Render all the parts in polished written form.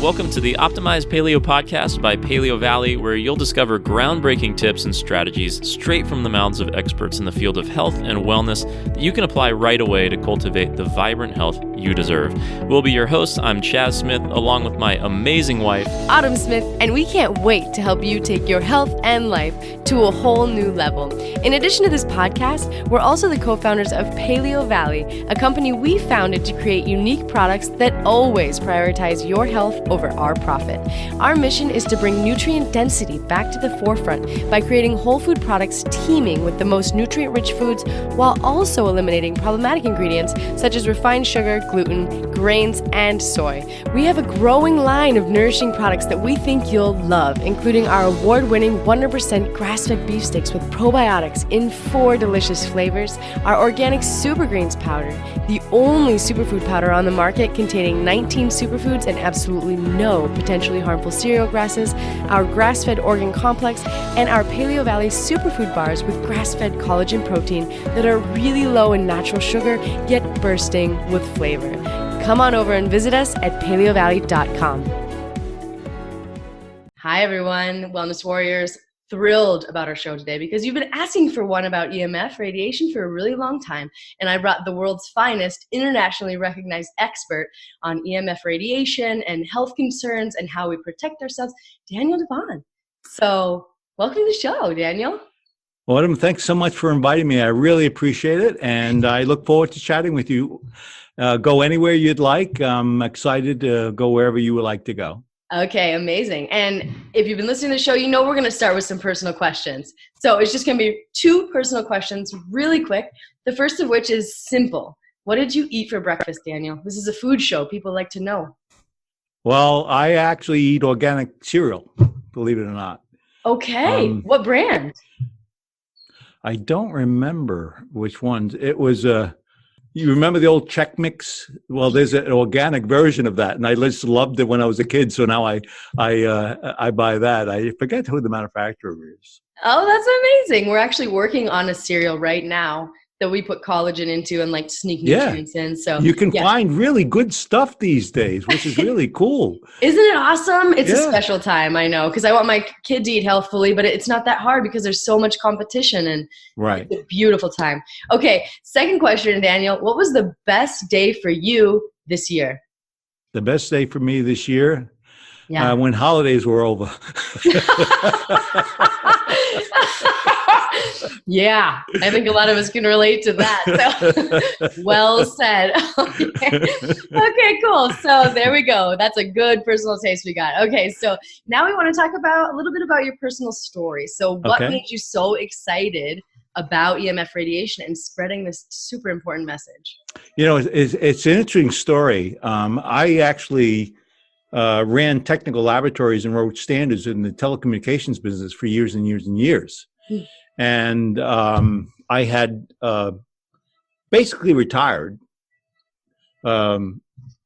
Welcome to the Optimized Paleo podcast by Paleovalley, where you'll discover groundbreaking tips and strategies straight from the mouths of experts in the field of health and wellness that you can apply right away to cultivate the vibrant health you deserve. We'll be your hosts. I'm Chaz Smith, along with my amazing wife, Autumn Smith, and we can't wait to help you take your health and life to a whole new level. In addition to this podcast, we're also the co-founders of Paleovally, a company we founded to create unique products that always prioritize your health over our profit. Our mission is to bring nutrient density back to the forefront by creating whole food products teeming with the most nutrient-rich foods while also eliminating problematic ingredients such as refined sugar, gluten, grains, and soy. We have a growing line of nourishing products that we think you'll love, including our award-winning 100% grass-fed beef sticks with probiotics in 4 delicious flavors, our organic super greens powder, the only superfood powder on the market containing 19 superfoods and absolutely no potentially harmful cereal grasses, our grass-fed organ complex, and our Paleovalley superfood bars with grass-fed collagen protein that are really low in natural sugar, yet bursting with flavor. Come on over and visit us at paleovalley.com. Hi, everyone. Wellness Warriors. Thrilled about our show today because you've been asking for one about EMF radiation for a really long time, and I brought the world's finest internationally recognized expert on EMF radiation and health concerns and how we protect ourselves, Daniel Devon. So welcome to the show, Daniel. Autumn, thanks so much for inviting me. I really appreciate it, and I look forward to chatting with you. Go anywhere you'd like. I'm excited to go wherever you would like to go. Okay, amazing. And if you've been listening to the show, you know we're going to start with some personal questions. So it's just going to be 2 personal questions really quick. The first of which is simple. What did you eat for breakfast, Daniel? This is a food show. People like to know. Well, I actually eat organic cereal, believe it or not. Okay. What brand? I don't remember which ones. It was you remember the old Chex Mix? Well, there's an organic version of that, and I just loved it when I was a kid. So now I buy that. I forget who the manufacturer is. Oh, that's amazing. We're actually working on a cereal right now that we put collagen into and like sneak nutrients in. So you can find really good stuff these days, which is really cool. Isn't it awesome? It's a special time, I know, because I want my kid to eat healthfully, but it's not that hard because there's so much competition, and it's a beautiful time. Okay, second question, Daniel. What was the best day for you this year? The best day for me this year? When holidays were over. Yeah, I think a lot of us can relate to that. So, well said. Okay, cool. So there we go. That's a good personal taste we got. Okay, so now we want to talk about a little bit about your personal story. So what made you so excited about EMF radiation and spreading this super important message? You know, it's an interesting story. I actually ran technical laboratories and wrote standards in the telecommunications business for years and years and years. And I had basically retired 10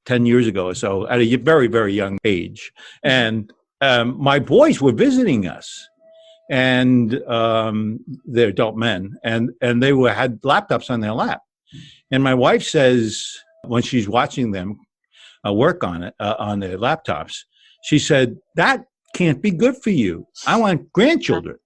years ago or so at a very, very young age. And my boys were visiting us, and they're adult men, and they had laptops on their lap. And my wife says, when she's watching them work on it, on their laptops, she said, "That can't be good for you. I want grandchildren."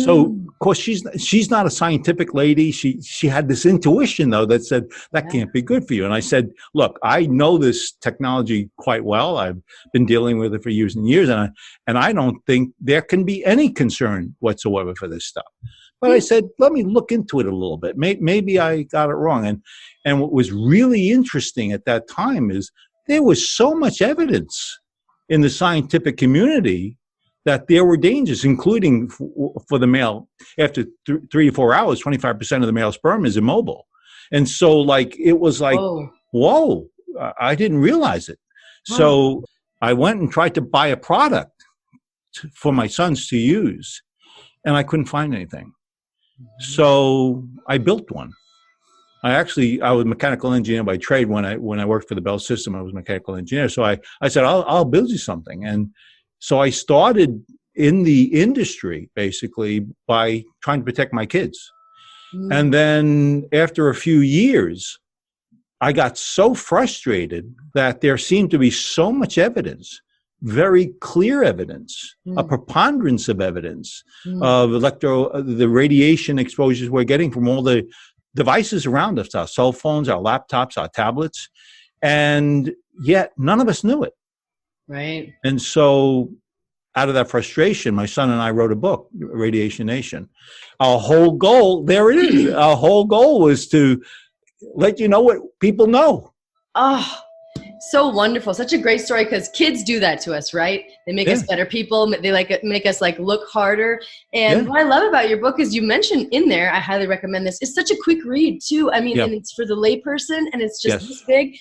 So, of course, she's not a scientific lady. She had this intuition, though, that said, that can't be good for you. And I said, look, I know this technology quite well. I've been dealing with it for years and years, and I don't think there can be any concern whatsoever for this stuff. But I said, let me look into it a little bit. Maybe I got it wrong. And what was really interesting at that time is there was so much evidence in the scientific community that there were dangers, including for the male. After 3 to 4 hours, 25% of the male sperm is immobile. And so, it was like, whoa, I didn't realize it. Wow. So I went and tried to buy a product for my sons to use, and I couldn't find anything. So I built one. I was a mechanical engineer by trade. When I worked for the Bell System, I was a mechanical engineer. So I said, I'll build you something. And so I started in the industry basically by trying to protect my kids. And then after a few years, I got so frustrated that there seemed to be so much evidence, very clear evidence, a preponderance of evidence of the radiation exposures we're getting from all the devices around us, our cell phones, our laptops, our tablets, and yet none of us knew it. Right. And so out of that frustration, my son and I wrote a book, Radiation Nation. Our whole goal, there it is, our whole goal was to let you know what people know. Oh, so wonderful. Such a great story, because kids do that to us, right? They make us better people. They make us look harder. And what I love about your book is you mentioned in there, I highly recommend this. It's such a quick read too. I mean, and it's for the layperson, and it's just this big.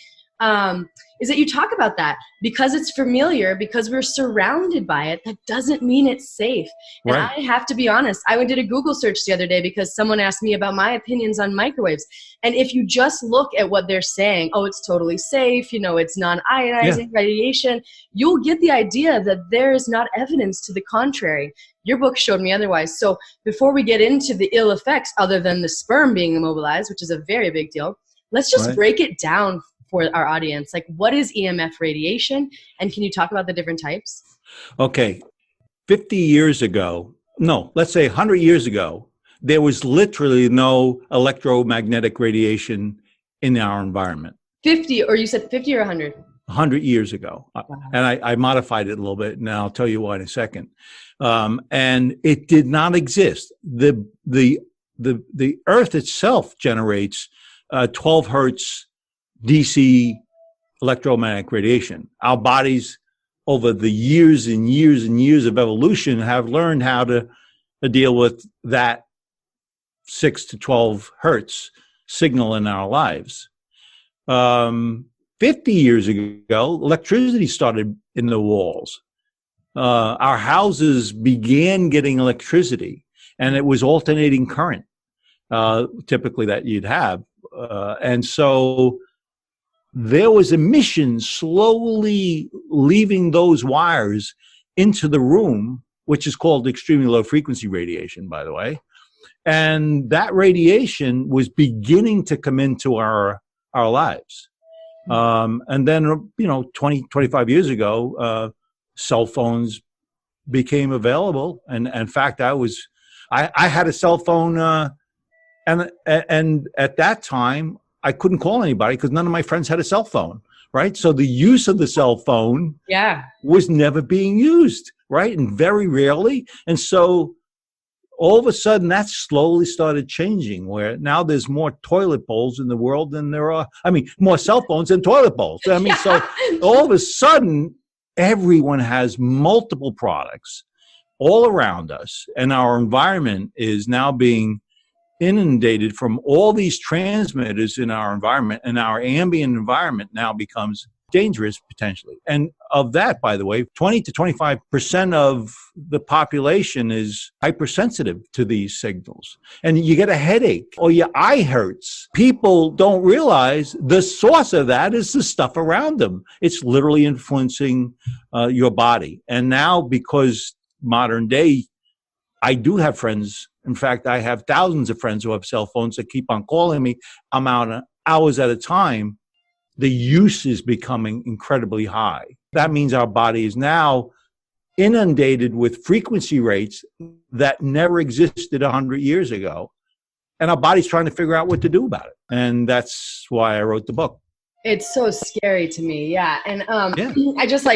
Is that you talk about that because it's familiar, because we're surrounded by it, that doesn't mean it's safe. And I have to be honest, I did a Google search the other day because someone asked me about my opinions on microwaves. And if you just look at what they're saying, oh, it's totally safe, you know, it's non-ionizing radiation, you'll get the idea that there is not evidence to the contrary. Your book showed me otherwise. So before we get into the ill effects, other than the sperm being immobilized, which is a very big deal, let's just break it down for our audience. Like, what is EMF radiation? And can you talk about the different types? Okay. 50 years ago, no, let's say 100 years ago, there was literally no electromagnetic radiation in our environment. 50, or you said 50 or 100? 100 years ago. Wow. And I modified it a little bit, and I'll tell you why in a second. And it did not exist. The Earth itself generates 12 hertz DC electromagnetic radiation. Our bodies, over the years and years and years of evolution, have learned how to deal with that 6 to 12 hertz signal in our lives. 50 years ago, electricity started in the walls. Our houses began getting electricity, and it was alternating current, typically, that you'd have. And so there was emission slowly leaving those wires into the room, which is called extremely low frequency radiation, by the way. And that radiation was beginning to come into our lives. And then, 20, 25 years ago, cell phones became available. And in fact, I had a cell phone, and at that time, I couldn't call anybody because none of my friends had a cell phone, right? So the use of the cell phone was never being used, right? And very rarely. And so all of a sudden that slowly started changing, where now there's more toilet bowls in the world than there are, more cell phones than toilet bowls. So all of a sudden everyone has multiple products all around us, and our environment is now being inundated from all these transmitters in our environment, and our ambient environment now becomes dangerous potentially. And of that, by the way, 20 to 25% of the population is hypersensitive to these signals. And you get a headache or your eye hurts. People don't realize the source of that is the stuff around them. It's literally influencing your body. And now, because modern day, I do have friends. In fact, I have thousands of friends who have cell phones that keep on calling me. I'm out hours at a time. The use is becoming incredibly high. That means our body is now inundated with frequency rates that never existed 100 years ago. And our body's trying to figure out what to do about it. And that's why I wrote the book. It's so scary to me. Yeah. And I just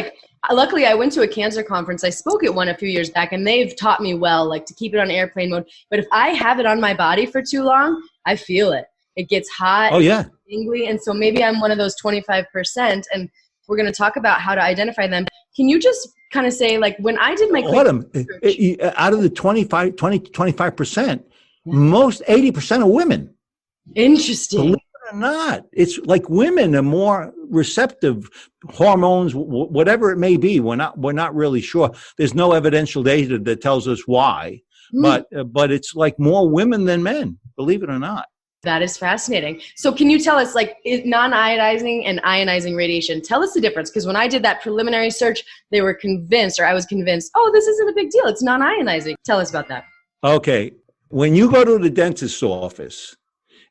luckily I went to a cancer conference. I spoke at one a few years back, and they've taught me well, to keep it on airplane mode. But if I have it on my body for too long, I feel it. It gets hot. Oh, yeah. Tingly. And so maybe I'm one of those 25%. And we're going to talk about how to identify them. Can you just kind of say, when I did my out of the 20 to 25%, most 80% are women. Interesting. Believe it or not, it's like women are more receptive, hormones, whatever it may be. We're not really sure. There's no evidential data that tells us why, but it's like more women than men, believe it or not. That is fascinating. So can you tell us, non-ionizing and ionizing radiation, tell us the difference? Because when I did that preliminary search, I was convinced, oh, this isn't a big deal. It's non-ionizing. Tell us about that. Okay. When you go to the dentist's office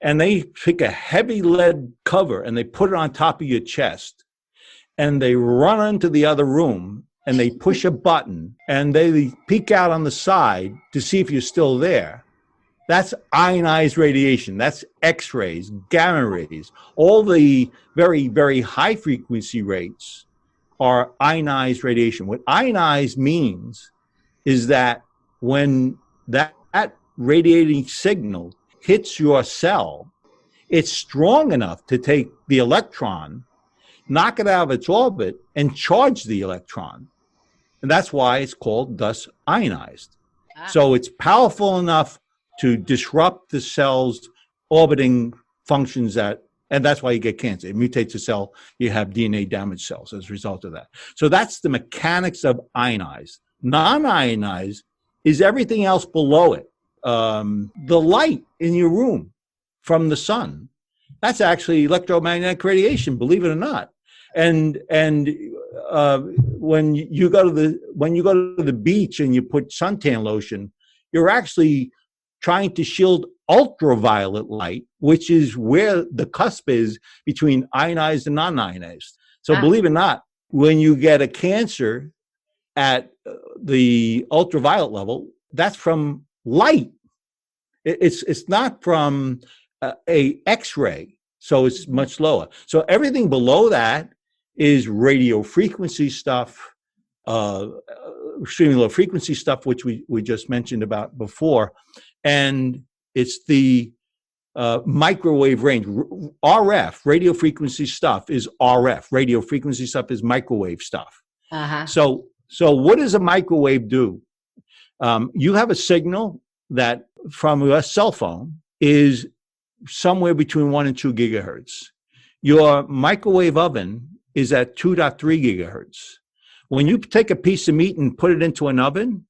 and they pick a heavy lead cover and they put it on top of your chest, and they run into the other room and they push a button and they peek out on the side to see if you're still there. That's ionized radiation. That's X-rays, gamma rays. All the very, very high frequency rates are ionized radiation. What ionized means is that when that radiating signal hits your cell, it's strong enough to take the electron, knock it out of its orbit, and charge the electron. And that's why it's called thus ionized. So it's powerful enough to disrupt the cell's orbiting functions and that's why you get cancer. It mutates the cell, you have DNA damaged cells as a result of that. So that's the mechanics of ionized. Non-ionized is everything else below it. The light in your room from the sun, that's actually electromagnetic radiation, believe it or not. And when you go to the beach and you put suntan lotion, you're actually trying to shield ultraviolet light, which is where the cusp is between ionized and non-ionized. So believe it or not, when you get a cancer at the ultraviolet level, that's from light. It's not from a X-ray, so it's much lower. So everything below that is radio frequency stuff, extremely low frequency stuff, which we just mentioned about before. And it's the microwave range. RF, radio frequency stuff, is RF. Radio frequency stuff is microwave stuff. So what does a microwave do? You have a signal that from a cell phone is somewhere between 1 and 2 gigahertz. Your microwave oven is at 2.3 gigahertz. When you take a piece of meat and put it into an oven,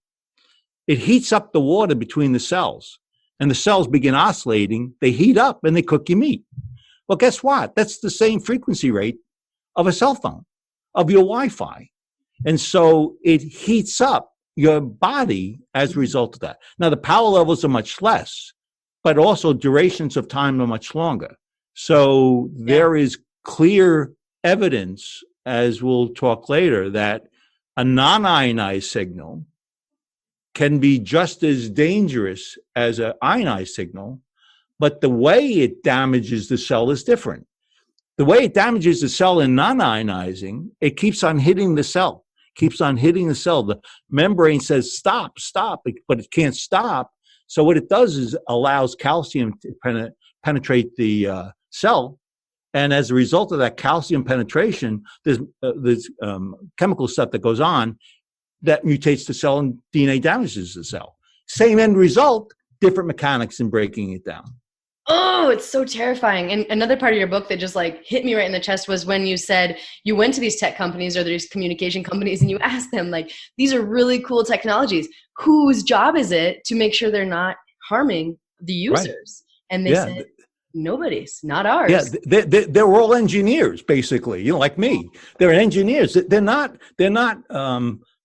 it heats up the water between the cells, and the cells begin oscillating. They heat up and they cook your meat. Well, guess what? That's the same frequency rate of a cell phone, of your Wi-Fi. And so it heats up your body as a result of that. Now, the power levels are much less, but also durations of time are much longer. So there is clear evidence, as we'll talk later, that a non-ionized signal can be just as dangerous as an ionized signal, but the way it damages the cell is different. The way it damages the cell in non-ionizing, it keeps on hitting the cell, The membrane says, stop, but it can't stop. So what it does is allows calcium to penetrate the cell. And as a result of that calcium penetration, there's chemical stuff that goes on that mutates the cell and DNA damages the cell. Same end result, different mechanics in breaking it down. Oh, it's so terrifying. And another part of your book that just like hit me right in the chest was when you said you went to these tech companies or these communication companies and you asked them, like, these are really cool technologies. Whose job is it to make sure they're not harming the users? Right. And they said, nobody's, not ours. Yeah, they're all engineers, basically, like me. They're engineers. They're not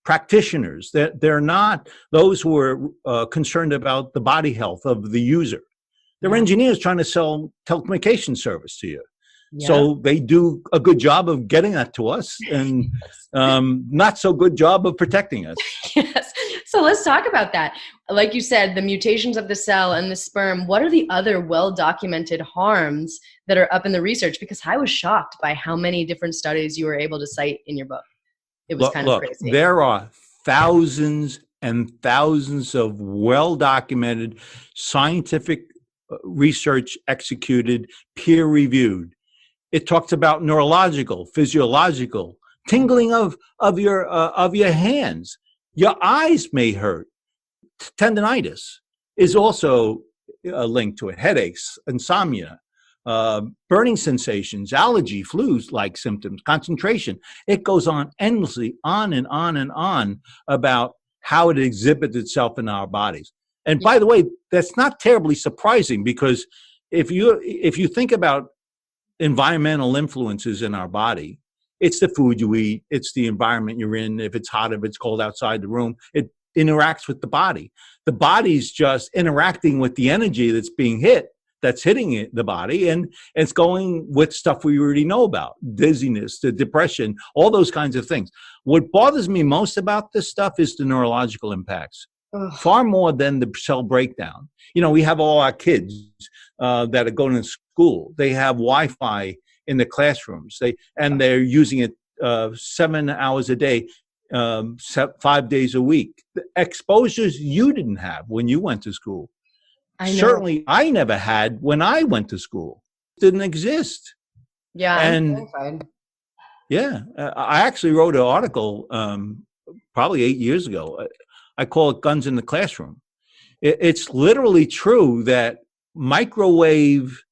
practitioners. They're not those who are concerned about the body health of the user. They're engineers trying to sell telecommunication service to you. Yeah. So they do a good job of getting that to us and not so good job of protecting us. Yes. So let's talk about that. Like you said, the mutations of the cell and the sperm, what are the other well-documented harms that are up in the research? Because I was shocked by how many different studies you were able to cite in your book. It was kind of crazy. There are thousands and thousands of well-documented scientific research executed, peer-reviewed. It talks about neurological, physiological, tingling of your hands. Your eyes may hurt. Tendinitis is also linked to it. Headaches, insomnia, burning sensations, allergy, flu-like symptoms, concentration. It goes on endlessly, on and on and on about how it exhibits itself in our bodies. And by the way, that's not terribly surprising, because if you think about environmental influences in our body, it's the food you eat, it's the environment you're in, if it's hot, if it's cold outside the room, it interacts with the body. The body's just interacting with the energy that's being hit that's hitting the body, and it's going with stuff we already know about: dizziness, the depression, all those kinds of things. What bothers me most about this stuff is the neurological impacts, far more than the cell breakdown. We have all our kids that are going to school. They have Wi-Fi in the classrooms. They're using it 7 hours a day, 5 days a week. The exposures you didn't have when you went to school. Certainly, I never had when I went to school. It didn't exist. Yeah, and I'm terrified. Yeah, I actually wrote an article probably 8 years ago. I call it "Guns in the Classroom." It's literally true that microwave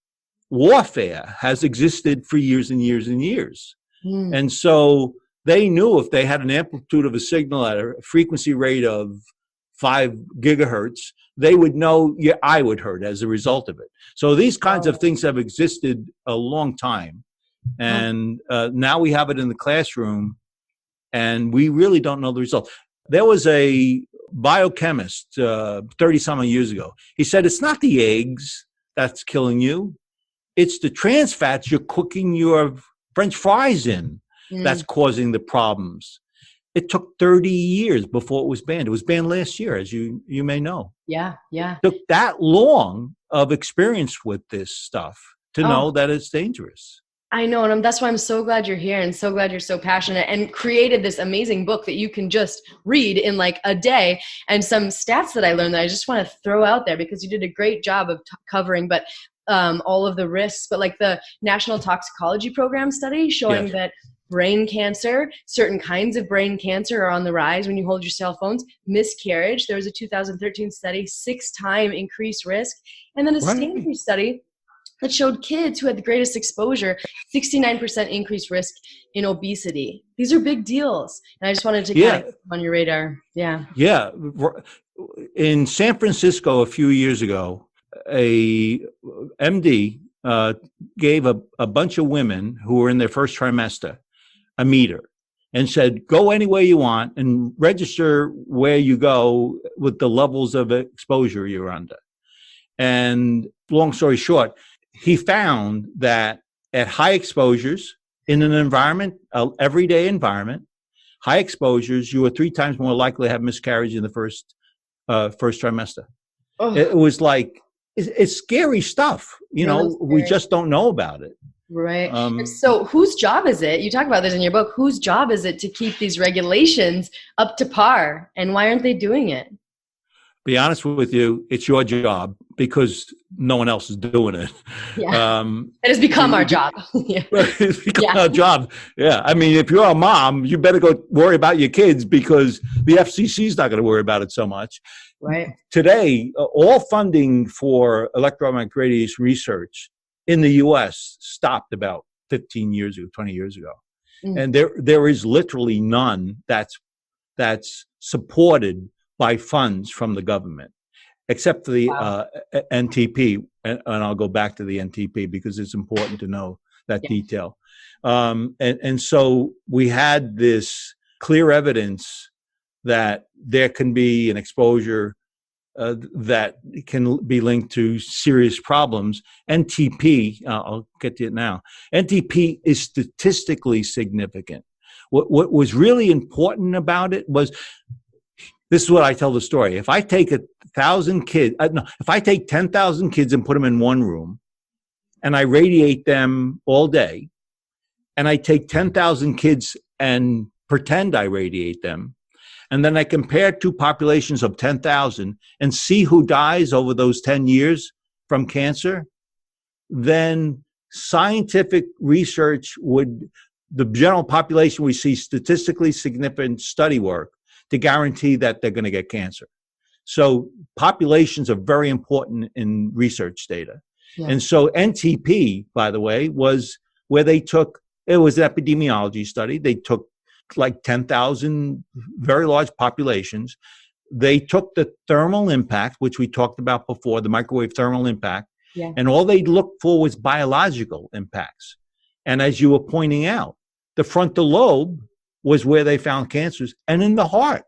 warfare has existed for years and years and years, and so they knew if they had an amplitude of a signal at a frequency rate of 5 gigahertz, they would know your eye would hurt as a result of it. So these kinds of things have existed a long time. And now we have it in the classroom, and we really don't know the result. There was a biochemist 30-some years ago. He said, it's not the eggs that's killing you. It's the trans fats you're cooking your French fries in that's causing the problems. It took 30 years before it was banned. It was banned last year, as you may know. Yeah. It took that long of experience with this stuff to know that it's dangerous. I know, and that's why I'm so glad you're here and so glad you're so passionate and created this amazing book that you can just read in like a day. And some stats that I learned that I just want to throw out there because you did a great job of covering, but all of the risks, but like the National Toxicology Program study showing that brain cancer, certain kinds of brain cancer are on the rise when you hold your cell phones. Miscarriage, there was a 2013 study, 6-time increased risk. And then a Stanford study that showed kids who had the greatest exposure, 69% increased risk in obesity. These are big deals. And I just wanted to kind of keep on your radar. Yeah. Yeah. In San Francisco a few years ago, a MD gave a bunch of women who were in their first trimester a meter and said, go anywhere you want and register where you go with the levels of exposure you're under. And long story short, he found that at high exposures in an environment, everyday environment, high exposures, you were 3 times more likely to have miscarriage in the first trimester. It was like, it's scary stuff. We just don't know about it. Right. So whose job is it? You talk about this in your book. Whose job is it to keep these regulations up to par? And why aren't they doing it? Be honest with you, it's your job because no one else is doing it. Yeah. It has become our job. It's become our job. Yeah. I mean, if you're a mom, you better go worry about your kids because the FCC is not going to worry about it so much. Right. Today, all funding for electromagnetic radiation research in the U.S. stopped about 15 years ago, 20 years ago. And there is literally none that's supported by funds from the government, except for the NTP. And I'll go back to the NTP because it's important to know that detail. And so we had this clear evidence that there can be an exposure that can be linked to serious problems. NTP, I'll get to it now. NTP is statistically significant. What was really important about it was, this is what I tell the story. If I take 1,000 kids, if I take 10,000 kids and put them in one room and I radiate them all day, and I take 10,000 kids and pretend I radiate them, and then I compare 2 populations of 10,000 and see who dies over those 10 years from cancer, then scientific research the general population would see statistically significant study work to guarantee that they're going to get cancer. So populations are very important in research data. Yeah. And so NTP, by the way, was where it was an epidemiology study. They took like 10,000 very large populations. They took the thermal impact, which we talked about before, the microwave thermal impact, and all they looked for was biological impacts. And as you were pointing out, the frontal lobe was where they found cancers, and in the heart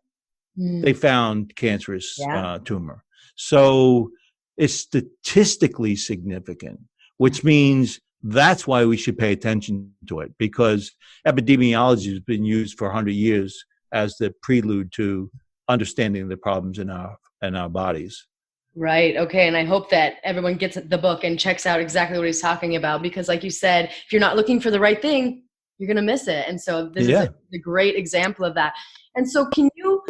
they found cancerous tumor. So is statistically significant, which means that's why we should pay attention to it, because epidemiology has been used for 100 years as the prelude to understanding the problems in our bodies. Right. Okay. And I hope that everyone gets the book and checks out exactly what he's talking about, because like you said, if you're not looking for the right thing, you're going to miss it. And so this is a great example of that. And so can you,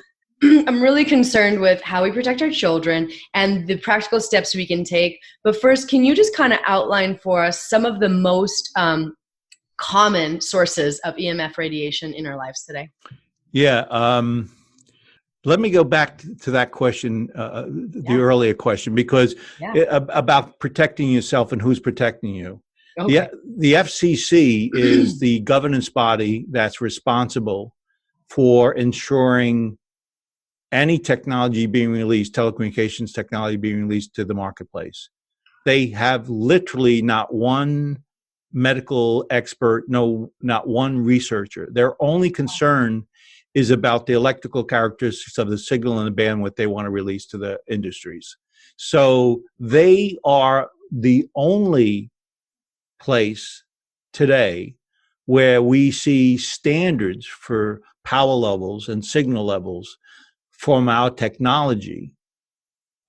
I'm really concerned with how we protect our children and the practical steps we can take. But first, can you just kind of outline for us some of the most common sources of EMF radiation in our lives today? Yeah. Let me go back to that question, the earlier question, because about protecting yourself and who's protecting you. Okay. The FCC is the governance body that's responsible for ensuring any technology being released, telecommunications technology being released to the marketplace. They have literally not one medical expert, not one researcher. Their only concern is about the electrical characteristics of the signal and the bandwidth they want to release to the industries. So they are the only place today where we see standards for power levels and signal levels from our technology.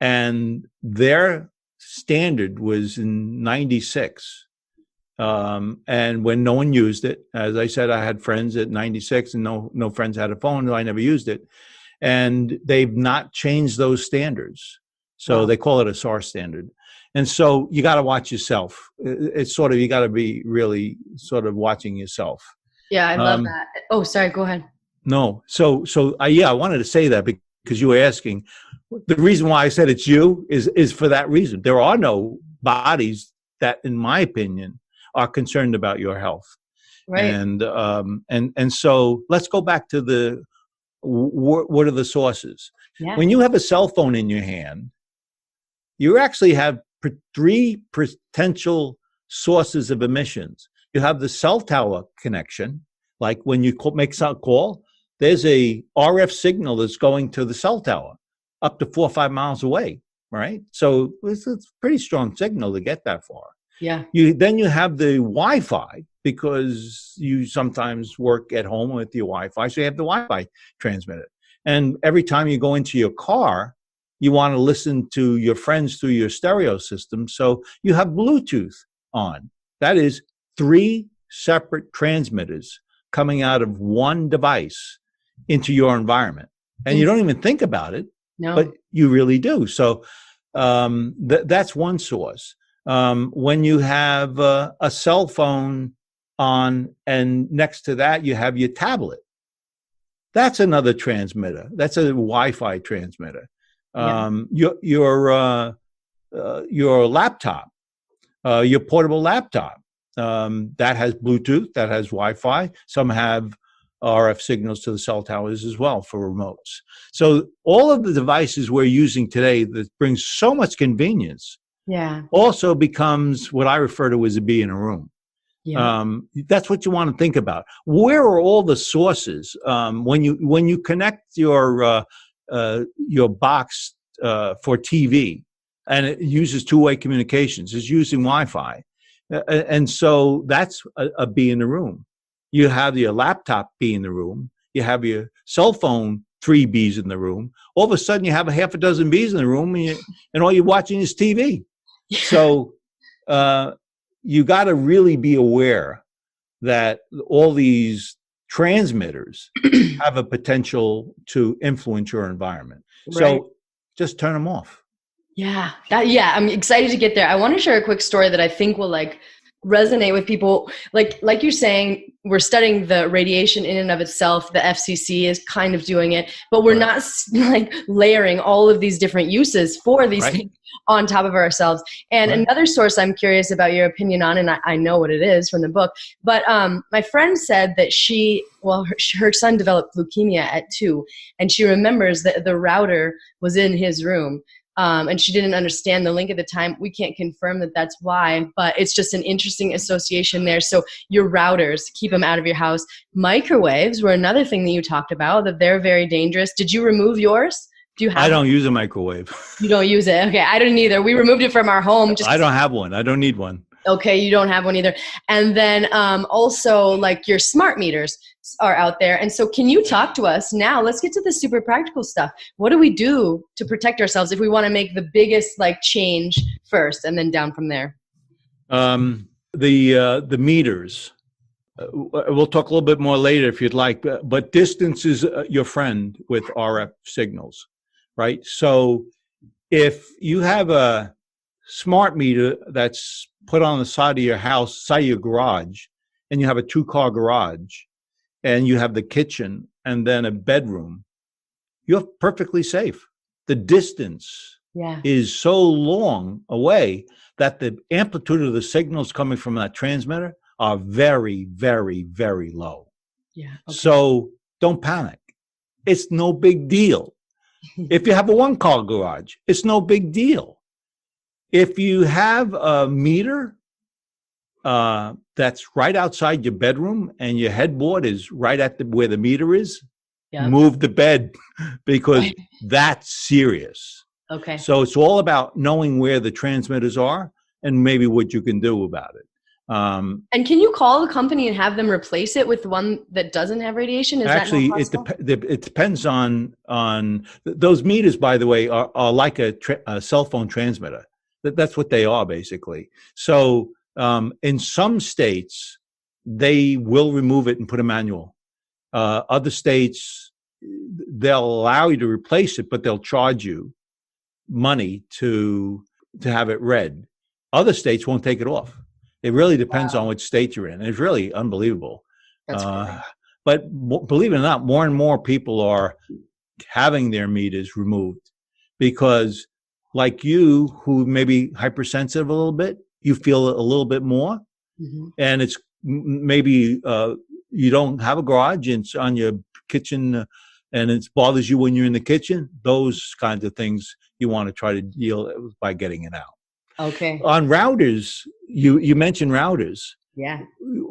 And their standard was in 96. And when no one used it, as I said, I had friends at 96 and no friends had a phone, so I never used it. And they've not changed those standards. So they call it a SAR standard. And so you got to watch yourself. It's sort of, you got to be really sort of watching yourself. Yeah, I love that. Oh, sorry, go ahead. No. So I wanted to say that because you were asking. The reason why I said it's you is for that reason. There are no bodies that, in my opinion, are concerned about your health. Right. And so let's go back to what are the sources? Yeah. When you have a cell phone in your hand, you actually have three potential sources of emissions. You have the cell tower connection, like when you make a call, there's a RF signal that's going to the cell tower up to 4 or 5 miles away, right? So it's a pretty strong signal to get that far. Yeah. Then you have the Wi-Fi, because you sometimes work at home with your Wi-Fi, so you have the Wi-Fi transmitter. And every time you go into your car, you want to listen to your friends through your stereo system, so you have Bluetooth on. That is 3 separate transmitters coming out of one device into your environment. And you don't even think about it, but you really do. So that's one source. When you have a cell phone on, and next to that you have your tablet, that's another transmitter. That's a Wi-Fi transmitter. Your laptop, your portable laptop, that has Bluetooth, that has Wi-Fi. Some have RF signals to the cell towers as well for remotes. So all of the devices we're using today that brings so much convenience also becomes what I refer to as a bee in a room. Yeah. That's what you want to think about. Where are all the sources? When you connect your box for TV, and it uses two-way communications, it's using Wi-Fi, and so that's a bee in the room. You have your laptop bee in the room. You have your cell phone, 3 bees in the room. All of a sudden, you have a half a dozen bees in the room, and all you're watching is TV. So you got to really be aware that all these transmitters have a potential to influence your environment. Right. So just turn them off. Yeah. I'm excited to get there. I want to share a quick story that I think will resonate with people. Like you're saying, we're studying the radiation in and of itself. The FCC is kind of doing it, but we're not layering all of these different uses for these things on top of ourselves. And another source I'm curious about your opinion on, and I know what it is from the book, but my friend said that her son developed leukemia at 2, and she remembers that the router was in his room. And she didn't understand the link at the time. We can't confirm that that's why, but it's just an interesting association there. So your routers, keep them out of your house. Microwaves were another thing that you talked about, that they're very dangerous. Did you remove yours Do you have I don't one? use a microwave. You don't use it. Okay. I didn't either. We removed it from our home. I don't have one. I don't need one. Okay. You don't have one either. And then also like your smart meters are out there. And so can you talk to us now? Let's get to the super practical stuff. What do we do to protect ourselves if we want to make the biggest like change first and then down from there? The meters. We'll talk a little bit more later if you'd like, but distance is your friend with RF signals, right? So if you have a smart meter that's put on the side of your house, side of your garage, and you have a 2-car garage, and you have the kitchen and then a bedroom, you're perfectly safe. The distance is so long away that the amplitude of the signals coming from that transmitter are very, very, very low. Yeah. Okay. So don't panic. It's no big deal. If you have a 1-car garage, it's no big deal. If you have a meter that's right outside your bedroom and your headboard is right at where the meter is, move the bed because that's serious. Okay. So it's all about knowing where the transmitters are and maybe what you can do about it. And can you call the company and have them replace it with one that doesn't have radiation? Is actually, that not possible? it depends on those meters, by the way, are like a cell phone transmitter. That's what they are, basically. So in some states, they will remove it and put a manual. Other states, they'll allow you to replace it, but they'll charge you money to have it read. Other states won't take it off. It really depends on which state you're in. It's really unbelievable. That's great. But believe it or not, more and more people are having their meters removed because, like you, who may be hypersensitive a little bit, you feel it a little bit more. Mm-hmm. And it's maybe you don't have a garage and it's on your kitchen and it bothers you when you're in the kitchen. Those kinds of things you want to try to deal with by getting it out. Okay. On routers, you mentioned routers. Yeah.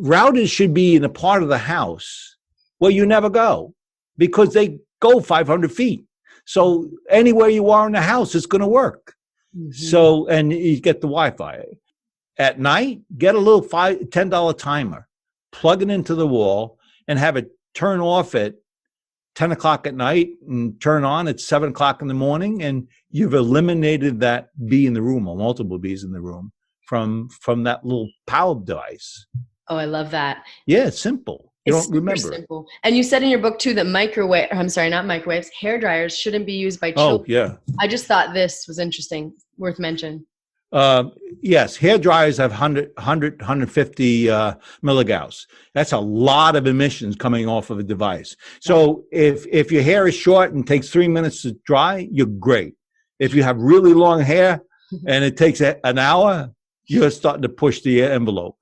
Routers should be in a part of the house where you never go because they go 500 feet. So anywhere you are in the house, it's going to work. Mm-hmm. So, and you get the Wi-Fi. At night, get a little $10 timer, plug it into the wall, and have it turn off at 10 o'clock at night and turn on at 7 o'clock in the morning, and you've eliminated that bee in the room or multiple bees in the room from that little power device. Oh, I love that. Yeah, it's simple. You don't remember. Simple. And you said in your book too that not microwaves, hair dryers shouldn't be used by children. Oh, yeah. I just thought this was interesting, worth mention. Yes, hair dryers have 150 milligauss. That's a lot of emissions coming off of a device. So if your hair is short and takes 3 minutes to dry, you're great. If you have really long hair and it takes an hour, you're starting to push the envelope.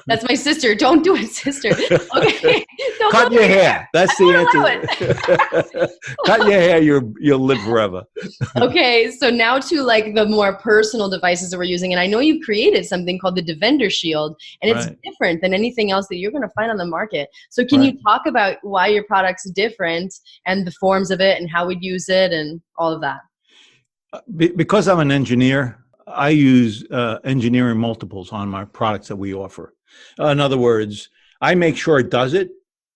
That's my sister. Don't do it, sister. Okay. Cut your hair. That's the answer. Cut your hair. You'll live forever. Okay. So now to like the more personal devices that we're using. And I know you created something called the DefenderShield, and it's different than anything else that you're going to find on the market. So can you talk about why your product's different and the forms of it and how we'd use it and all of that? Because I'm an engineer, I use engineering multiples on my products that we offer. In other words, I make sure it does it,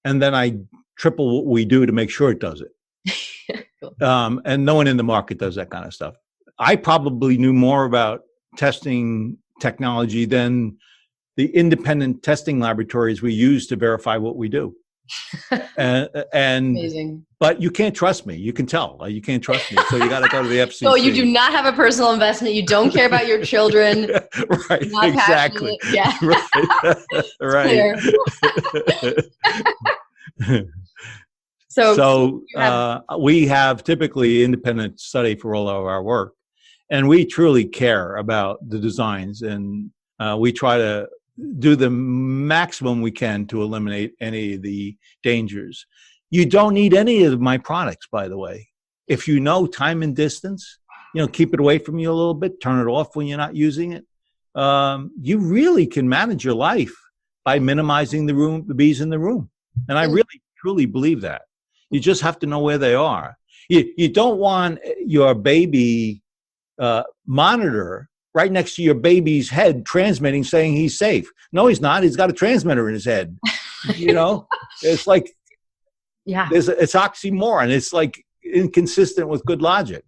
and then I triple what we do to make sure it does it. Cool. And no one in the market does that kind of stuff. I probably knew more about testing technology than the independent testing laboratories we use to verify what we do. and Amazing. But you can't trust me. You can tell. You can't trust me. So you got to go to the FCC. So you do not have a personal investment. You don't care about your children. Right. Exactly. Passionate. Yeah. Right. So we have typically independent study for all of our work, and we truly care about the designs, and we try to do the maximum we can to eliminate any of the dangers. You don't need any of my products, by the way. If you know time and distance, keep it away from you a little bit, turn it off when you're not using it. You really can manage your life by minimizing the bees in the room. And I really, truly believe that. You just have to know where they are. You don't want your baby monitor right next to your baby's head transmitting, saying he's safe. No, he's not. He's got a transmitter in his head. It's like, it's oxymoron. It's like inconsistent with good logic.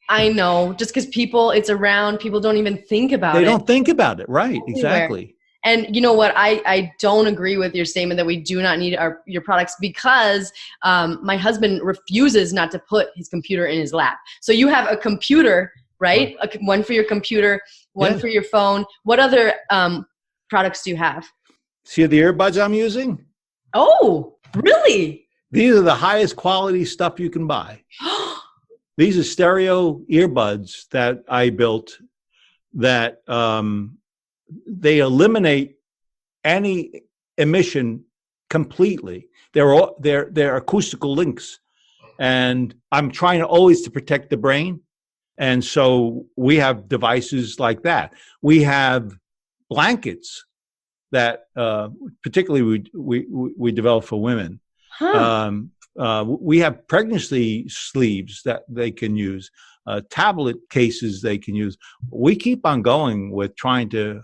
I know. Just because it's around, people don't even think about it. They don't think about it. Right. Exactly. And you know what? I don't agree with your statement that we do not need your products, because my husband refuses not to put his computer in his lap. So you have a computer, right? One for your computer, one for your phone. What other products do you have? See the earbuds I'm using? Oh, really? These are the highest quality stuff you can buy. These are stereo earbuds that I built that they eliminate any emission completely. They're acoustical links, and I'm trying always to protect the brain. And so we have devices like that. We have blankets that particularly we develop for women. We have pregnancy sleeves that they can use, tablet cases they can use. We keep on going with trying to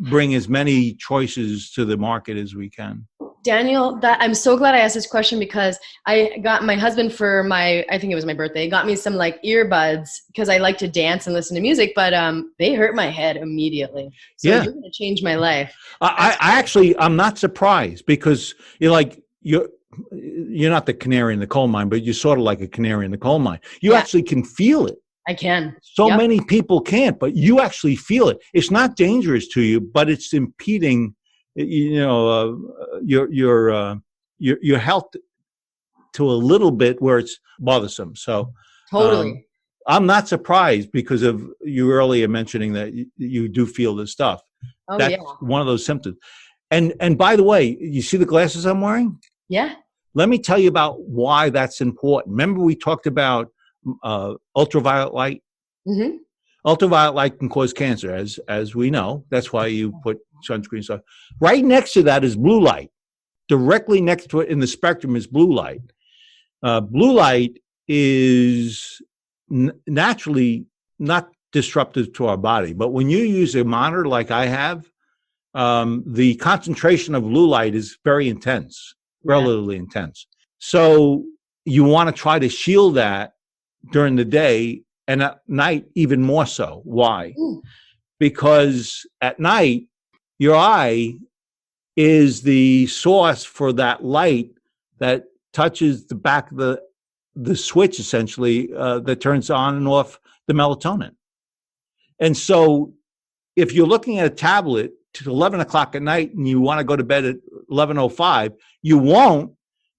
bring as many choices to the market as we can. Daniel, I'm so glad I asked this question, because I got my husband for I think it was my birthday, got me some like earbuds, because I like to dance and listen to music, but they hurt my head immediately. So you're going to change my life. I'm not surprised, because you're not the canary in the coal mine, but you're sort of like a canary in the coal mine. You actually can feel it. I can. So many people can't, but you actually feel it. It's not dangerous to you, but it's impeding, your health to a little bit where it's bothersome. So totally. I'm not surprised because of you earlier mentioning that you do feel this stuff. That's one of those symptoms. And by the way, you see the glasses I'm wearing? Yeah. Let me tell you about why that's important. Remember we talked about ultraviolet light? Mm-hmm. Ultraviolet light can cause cancer, as we know. That's why you put sunscreen stuff. Right next to that is blue light. Directly next to it in the spectrum is blue light. Blue light is naturally not disruptive to our body, but when you use a monitor like I have, the concentration of blue light is very intense, relatively intense. So you want to try to shield that during the day, and at night even more so. Why? Because at night, your eye is the source for that light that touches the back of the switch, essentially, that turns on and off the melatonin. And so if you're looking at a tablet to 11 o'clock at night and you want to go to bed at 11:05, you won't,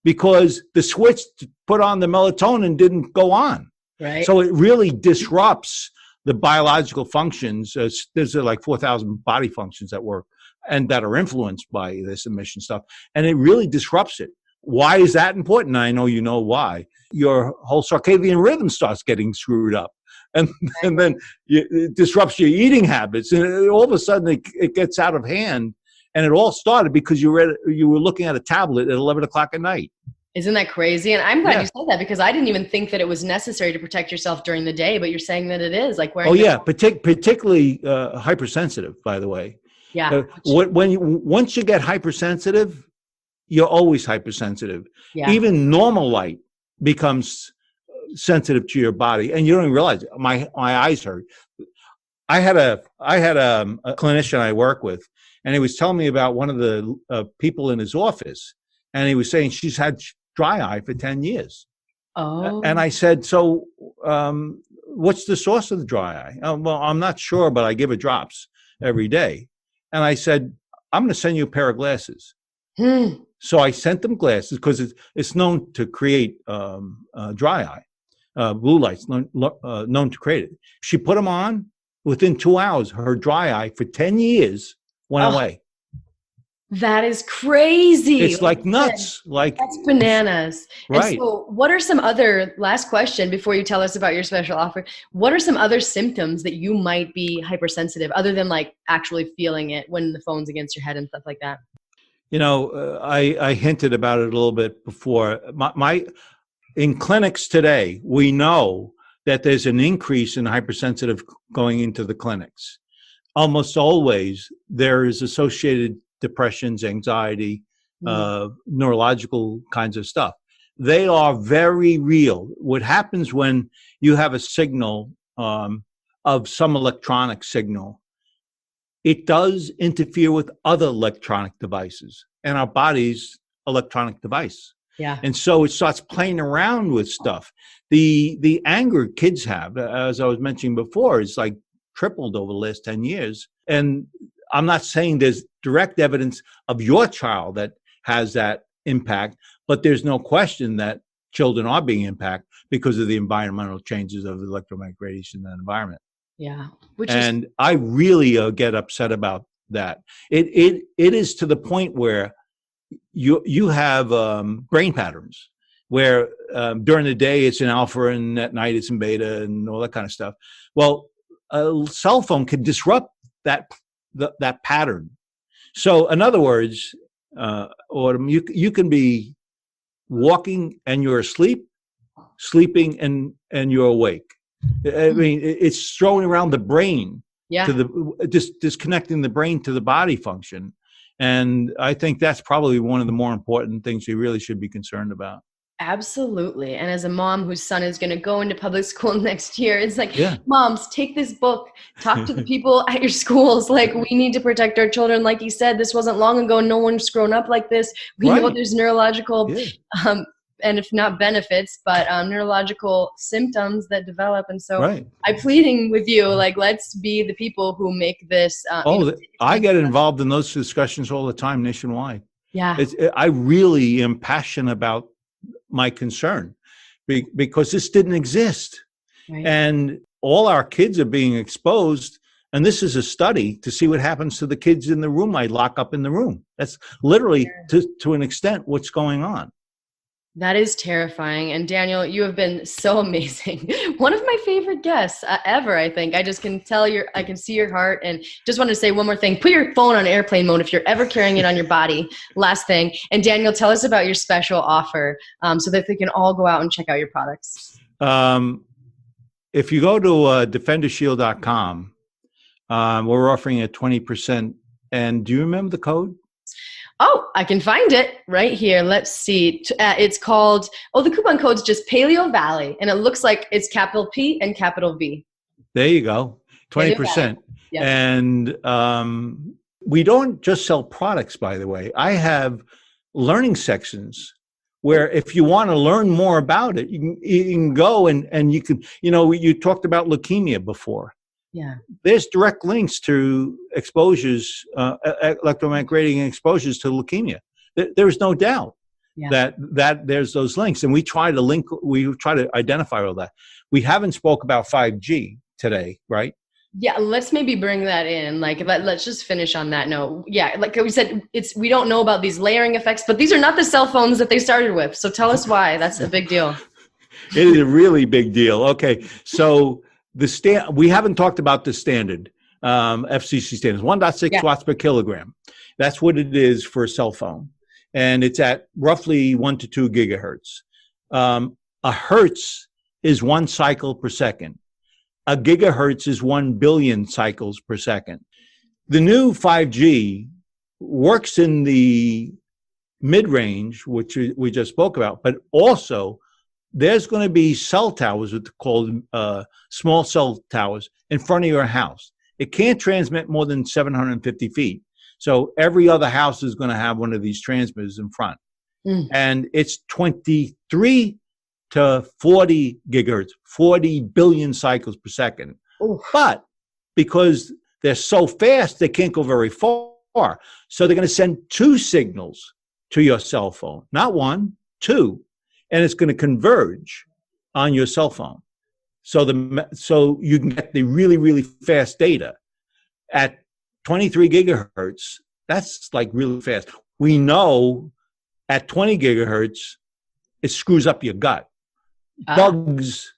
because the switch to put on the melatonin didn't go on. Right. So it really disrupts the biological functions. There's like 4,000 body functions that work and that are influenced by this emission stuff. And it really disrupts it. Why is that important? I know you know why. Your whole circadian rhythm starts getting screwed up. And then it disrupts your eating habits. And all of a sudden it gets out of hand. And it all started because you were looking at a tablet at 11 o'clock at night. Isn't that crazy? And I'm glad you said that, because I didn't even think that it was necessary to protect yourself during the day, but you're saying that it is, like wearing. Particularly hypersensitive, by the way. Yeah. Once you get hypersensitive, you're always hypersensitive. Yeah. Even normal light becomes sensitive to your body, and you don't even realize it. My eyes hurt. I had a clinician I work with, and he was telling me about one of the people in his office, and he was saying she's had dry eye for 10 years. Oh. And I said, so what's the source of the dry eye? Well, I'm not sure, but I give her drops every day. And I said, I'm going to send you a pair of glasses. So I sent them glasses because it's known to create dry eye. Blue light's known to create it. She put them on. Within 2 hours, her dry eye for 10 years went away. That is crazy. It's like nuts. That's bananas. Right. And so what are some other, last question before you tell us about your special offer, what are some other symptoms that you might be hypersensitive, other than like actually feeling it when the phone's against your head and stuff like that? I hinted about it a little bit before. in clinics today, we know that there's an increase in hypersensitive going into the clinics. Almost always there is associated depressions, anxiety, neurological kinds of stuff. They are very real. What happens when you have a signal of some electronic signal, it does interfere with other electronic devices, and our body's electronic device. Yeah. And so it starts playing around with stuff. The anger kids have, as I was mentioning before, is like tripled over the last 10 years. And I'm not saying there's direct evidence of your child that has that impact, but there's no question that children are being impacted because of the environmental changes of electromagnetic radiation in the environment. Yeah. I really get upset about that. It is to the point where you have brain patterns where during the day it's in alpha and at night it's in beta and all that kind of stuff. Well, a cell phone can disrupt that pattern. So in other words, Autumn, you can be walking and you're asleep, sleeping and you're awake. I mean, it's throwing around the brain to disconnecting the brain to the body function. And I think that's probably one of the more important things we really should be concerned about. Absolutely. And as a mom whose son is going to go into public school next year, it's like, moms, take this book, talk to the people at your schools. Like, we need to protect our children. Like you said, this wasn't long ago. No one's grown up like this. We know there's neurological, and if not benefits, but neurological symptoms that develop. And so I'm pleading with you, like, let's be the people who make this. I get involved in those discussions all the time nationwide. Yeah. I really am passionate about my concern because this didn't exist. Right. And all our kids are being exposed. And this is a study to see what happens to the kids in the room I lock up in the room. That's literally to an extent what's going on. That is terrifying. And Daniel, you have been so amazing. One of my favorite guests ever, I think. I just can tell I can see your heart. And just want to say one more thing. Put your phone on airplane mode if you're ever carrying it on your body. Last thing. And Daniel, tell us about your special offer so that they can all go out and check out your products. If you go to DefenderShield.com, we're offering a 20%. And do you remember the code? Oh, I can find it right here. Let's see. It's called, the coupon code's just Paleovalley, and it looks like it's capital P and capital V. There you go, 20%. Yep. And we don't just sell products, by the way. I have learning sections where if you want to learn more about it, you can go and you can, you talked about leukemia before. Yeah. There's direct links to exposures, electromagnetic radiation exposures to leukemia. There's no doubt that there's those links. And we try to identify all that. We haven't spoke about 5G today, right? Yeah, let's maybe bring that in. Like, let's just finish on that note. Yeah, like we said, we don't know about these layering effects, but these are not the cell phones that they started with. So tell us why. That's a big deal. It is a really big deal. Okay, so we haven't talked about the standard FCC standards, 1.6 watts per kilogram. That's what it is for a cell phone. And it's at roughly 1 to 2 gigahertz. A hertz is 1 cycle per second. A gigahertz is 1 billion cycles per second. The new 5G works in the mid-range, which we just spoke about, but also there's going to be cell towers, what they're called small cell towers, in front of your house. It can't transmit more than 750 feet. So every other house is going to have one of these transmitters in front. And it's 23 to 40 gigahertz, 40 billion cycles per second. Ooh. But because they're so fast, they can't go very far. So they're going to send 2 signals to your cell phone, not 1, 2. And it's going to converge on your cell phone. So you can get the really, really fast data. At 23 gigahertz, that's like really fast. We know at 20 gigahertz, it screws up your gut. Bugs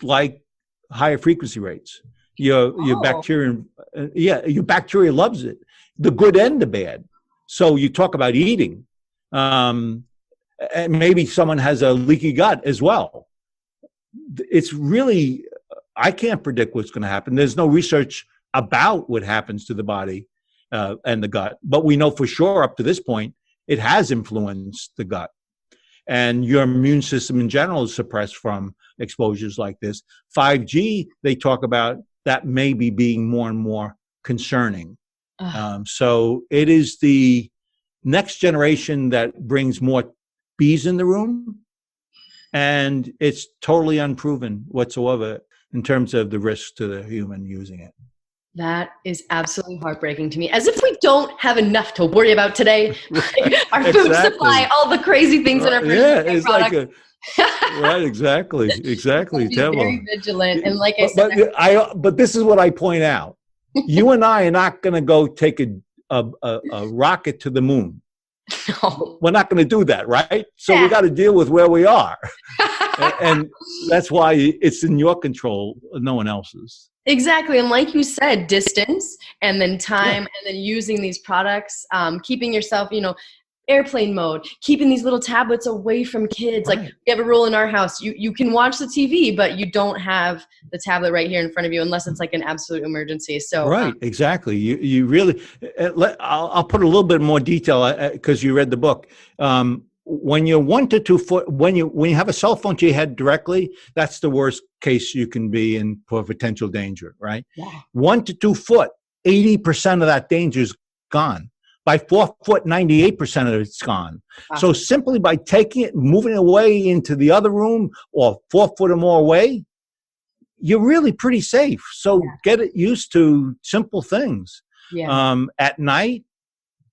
like higher frequency rates. Your bacteria, your bacteria loves it. The good and the bad. So you talk about eating. And maybe someone has a leaky gut as well. It's really, I can't predict what's going to happen. There's no research about what happens to the body and the gut, but we know for sure up to this point, it has influenced the gut. And your immune system in general is suppressed from exposures like this. 5G, they talk about that maybe being more and more concerning. So it is the next generation that brings more bees in the room, and it's totally unproven whatsoever in terms of the risk to the human using it. That is absolutely heartbreaking to me. As if we don't have enough to worry about today. Like our food supply, all the crazy things in our food it's product. like right, exactly. Be very vigilant, and like I said, but this is what I point out. You and I are not going to go take a rocket to the moon. No. We're not going to do that, right? So we got to deal with where we are. And that's why it's in your control, no one else's. Exactly. And like you said, distance and then time and then using these products, keeping yourself, airplane mode, keeping these little tablets away from kids. Right. Like we have a rule in our house, you can watch the TV, but you don't have the tablet right here in front of you unless it's like an absolute emergency. So right, exactly. You really, I'll put a little bit more detail because you read the book. When you're 1 to 2 foot, when you have a cell phone to your head directly, that's the worst case you can be in for potential danger, right? Yeah. 1 to 2 foot, 80% of that danger is gone. By 4 foot, 98% of it's gone. Wow. So simply by taking it, moving it away into the other room or 4 foot or more away, you're really pretty safe. So get it used to simple things. Yeah. At night,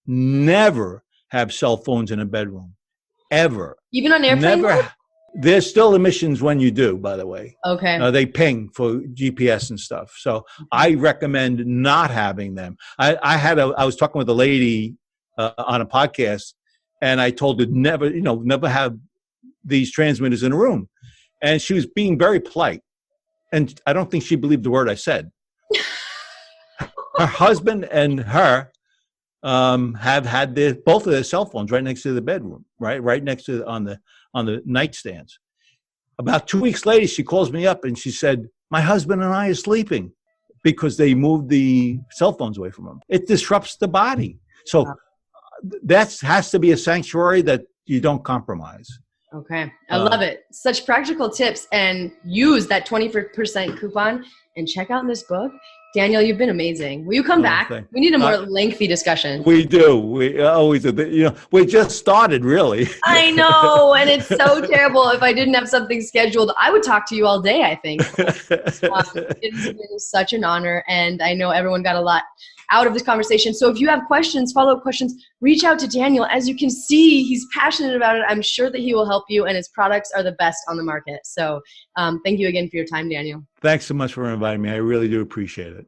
never have cell phones in a bedroom. Ever. Even on airplane mode? There's still emissions when you do, by the way. Okay. They ping for GPS and stuff. So I recommend not having them. I was talking with a lady on a podcast, and I told her never have these transmitters in a room. And she was being very polite. And I don't think she believed the word I said. Her husband and her have had both of their cell phones right next to the bedroom, right next to on the nightstands. About 2 weeks later, she calls me up and she said, "My husband and I are sleeping," because they moved the cell phones away from them. It disrupts the body. So that has to be a sanctuary that you don't compromise. Okay. I love it. Such practical tips, and use that 20% coupon and check out this book. Daniel, you've been amazing. Will you come back? We need a more lengthy discussion. We do. We always do. We just started, really. I know, and it's so terrible. If I didn't have something scheduled, I would talk to you all day, I think. It's been such an honor, and I know everyone got a lot out of this conversation. So if you have questions, follow-up questions, reach out to Daniel. As you can see, he's passionate about it. I'm sure that he will help you, and his products are the best on the market. So thank you again for your time, Daniel. Thanks so much for inviting me. I really do appreciate it.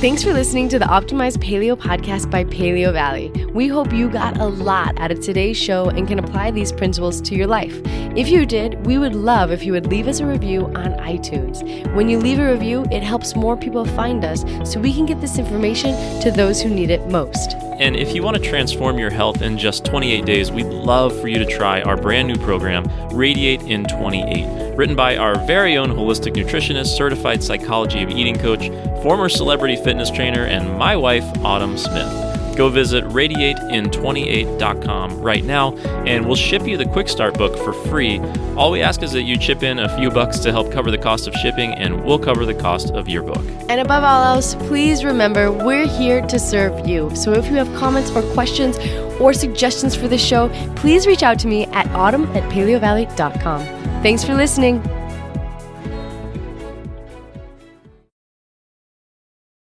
Thanks for listening to the Optimized Paleo podcast by Paleovalley. We hope you got a lot out of today's show and can apply these principles to your life. If you did, we would love if you would leave us a review on iTunes. When you leave a review, it helps more people find us so we can get this information to those who need it most. And if you want to transform your health in just 28 days, we'd love for you to try our brand new program, Radiate in 28, written by our very own holistic nutritionist, certified psychology of eating coach, former celebrity fitness trainer, and my wife, Autumn Smith. Go visit radiatein28.com right now, and we'll ship you the Quick Start book for free. All we ask is that you chip in a few bucks to help cover the cost of shipping, and we'll cover the cost of your book. And above all else, please remember, we're here to serve you. So if you have comments or questions or suggestions for the show, please reach out to me at autumn@paleovalley.com. Thanks for listening.